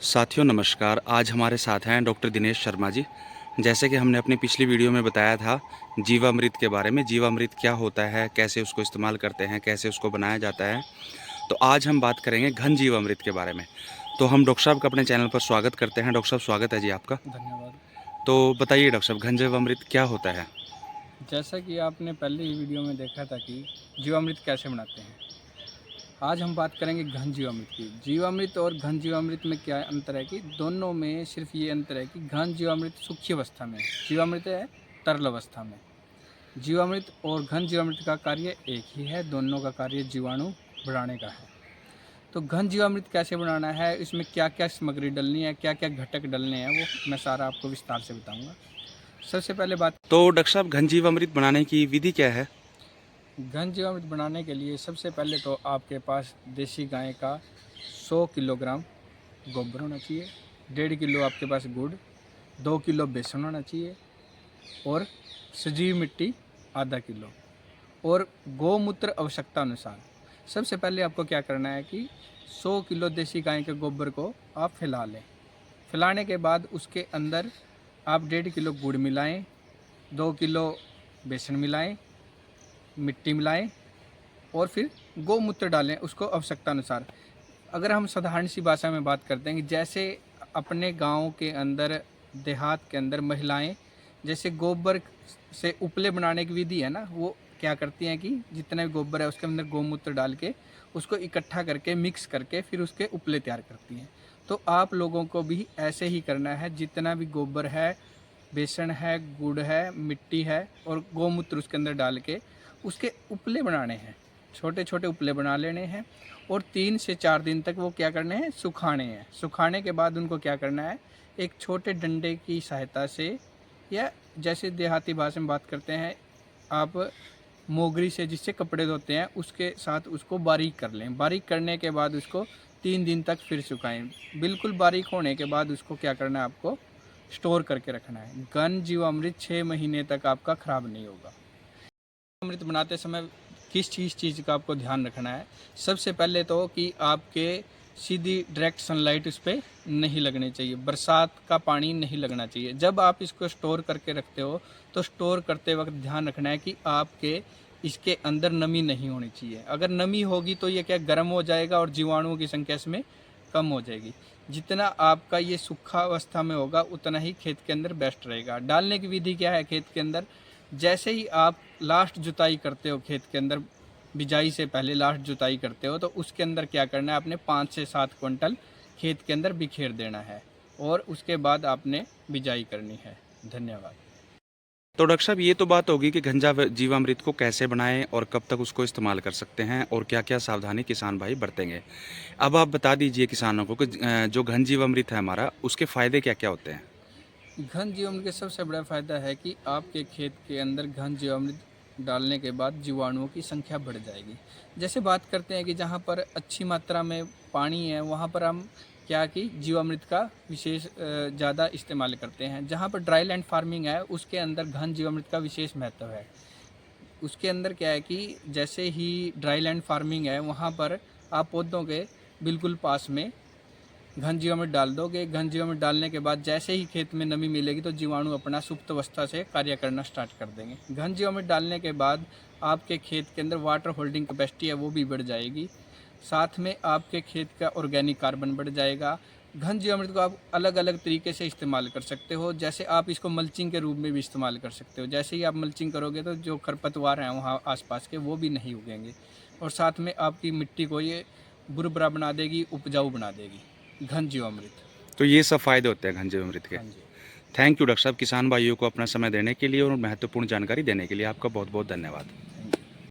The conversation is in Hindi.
साथियों नमस्कार। आज हमारे साथ हैं डॉक्टर दिनेश शर्मा जी। जैसे कि हमने अपनी पिछली वीडियो में बताया था जीवामृत के बारे में, जीवामृत क्या होता है, कैसे उसको इस्तेमाल करते हैं, कैसे उसको बनाया जाता है। तो आज हम बात करेंगे घन जीवामृत के बारे में। तो हम डॉक्टर साहब का अपने चैनल पर स्वागत करते हैं। डॉक्टर साहब स्वागत है जी आपका। धन्यवाद। तो बताइए डॉक्टर साहब, घन जीवामृत क्या होता है? जैसा कि आपने पहले ही वीडियो में देखा था कि जीवामृत कैसे बनाते हैं, आज हम बात करेंगे घन जीवामृत की। जीवामृत और घन जीवामृत में क्या अंतर है कि दोनों में सिर्फ ये अंतर है कि घन जीवामृत सूखी अवस्था में है, जीवामृत है तरल अवस्था में। जीवामृत और घन जीवामृत का कार्य एक ही है, दोनों का कार्य जीवाणु बढ़ाने का है। तो घन जीवामृत कैसे बनाना है, इसमें क्या क्या सामग्री डलनी है, क्या क्या घटक डलने हैं, वो मैं सारा आपको विस्तार से बताऊँगा। सबसे पहले बात, तो डॉक्टर साहब घन जीवामृत बनाने की विधि क्या है? घन जीवामृत बनाने के लिए सबसे पहले तो आपके पास देसी गाय का 100 किलोग्राम गोबर होना चाहिए, 1.5 किलो आपके पास गुड़, 2 किलो बेसन होना चाहिए और सजीव मिट्टी आधा किलो और गौमूत्र आवश्यकता अनुसार। सबसे पहले आपको क्या करना है कि 100 किलो देसी गाय के गोबर को आप फैला लें। फैलाने के बाद उसके अंदर आप 1.5 किलो गुड़ मिलाएं, 2 किलो बेसन मिलाएं, मिट्टी मिलाएं और फिर गौमूत्र डालें उसको आवश्यकता अनुसार। अगर हम साधारण सी भाषा में बात करते हैं कि जैसे अपने गांव के अंदर, देहात के अंदर महिलाएं जैसे गोबर से उपले बनाने की विधि है ना, वो क्या करती हैं कि जितना भी गोबर है उसके अंदर गौमूत्र डाल के उसको इकट्ठा करके मिक्स करके फिर उसके उपले तैयार करती हैं। तो आप लोगों को भी ऐसे ही करना है। जितना भी गोबर है, बेसन है, गुड़ है, मिट्टी है और गौमूत्र उसके अंदर डाल के उसके उपले बनाने हैं, छोटे छोटे उपले बना लेने हैं और 3 से 4 दिन तक वो क्या करने हैं, सुखाने हैं। सुखाने के बाद उनको क्या करना है, एक छोटे डंडे की सहायता से या जैसे देहाती भाषा में बात करते हैं आप, मोगरी से जिससे कपड़े धोते हैं उसके साथ उसको बारीक कर लें। बारीक करने के बाद उसको 3 दिन तक फिर सुखाएं। बिल्कुल बारीक होने के बाद उसको क्या करना है, आपको स्टोर करके रखना है। घन जीवामृत 6 महीने तक आपका ख़राब नहीं होगा। अमृत बनाते समय किस चीज़ का आपको ध्यान रखना है, सबसे पहले तो कि आपके सीधी डायरेक्ट सनलाइट उस पर नहीं लगनी चाहिए, बरसात का पानी नहीं लगना चाहिए। जब आप इसको स्टोर करके रखते हो तो स्टोर करते वक्त ध्यान रखना है कि आपके इसके अंदर नमी नहीं होनी चाहिए। अगर नमी होगी तो ये क्या गर्म हो जाएगा और जीवाणुओं की संख्या इसमें कम हो जाएगी। जितना आपका ये सूखा अवस्था में होगा उतना ही खेत के अंदर बेस्ट रहेगा। डालने की विधि क्या है, खेत के अंदर जैसे ही आप लास्ट जुताई करते हो, खेत के अंदर बिजाई से पहले लास्ट जुताई करते हो, तो उसके अंदर क्या करना है, आपने 5 से 7 क्विंटल खेत के अंदर बिखेर देना है और उसके बाद आपने बिजाई करनी है। धन्यवाद। तो डॉक्टर साहब ये तो बात होगी कि जीवामृत को कैसे बनाएं और कब तक उसको इस्तेमाल कर सकते हैं और क्या क्या सावधानी किसान भाई बरतेंगे। अब आप बता दीजिए किसानों को कि जो घन जीवामृत है हमारा, उसके फ़ायदे क्या क्या होते हैं? घन जीवामृत का सबसे बड़ा फायदा है कि आपके खेत के अंदर घन जीवामृत डालने के बाद जीवाणुओं की संख्या बढ़ जाएगी। जैसे बात करते हैं कि जहाँ पर अच्छी मात्रा में पानी है वहाँ पर हम क्या कि जीवामृत का विशेष ज़्यादा इस्तेमाल करते हैं। जहाँ पर ड्राई लैंड फार्मिंग है उसके अंदर घन जीवामृत का विशेष महत्व है। उसके अंदर क्या है कि जैसे ही ड्राई लैंड फार्मिंग है वहाँ पर आप पौधों के बिल्कुल पास में घन जीवामृत डाल दोगे। घन जीवामृत डालने के बाद जैसे ही खेत में नमी मिलेगी तो जीवाणु अपना सुप्त अवस्था से कार्य करना स्टार्ट कर देंगे। घन जीवामृत डालने के बाद आपके खेत के अंदर वाटर होल्डिंग कैपेसिटी है वो भी बढ़ जाएगी, साथ में आपके खेत का ऑर्गेनिक कार्बन बढ़ जाएगा। घन जीवामृत को आप अलग अलग तरीके से इस्तेमाल कर सकते हो। जैसे आप इसको मल्चिंग के रूप में भी इस्तेमाल कर सकते हो। जैसे ही आप मल्चिंग करोगे तो जो खरपतवार हैं वहाँ आसपास के वो भी नहीं उगेंगे और साथ में आपकी मिट्टी को ये बुरबुरा बना देगी, उपजाऊ बना देगी घन जीवामृत। तो ये सब फ़ायदे होते हैं घन जीवामृत के। हाँ जी। थैंक यू डॉक्टर साहब, किसान भाइयों को अपना समय देने के लिए और महत्वपूर्ण जानकारी देने के लिए आपका बहुत बहुत धन्यवाद।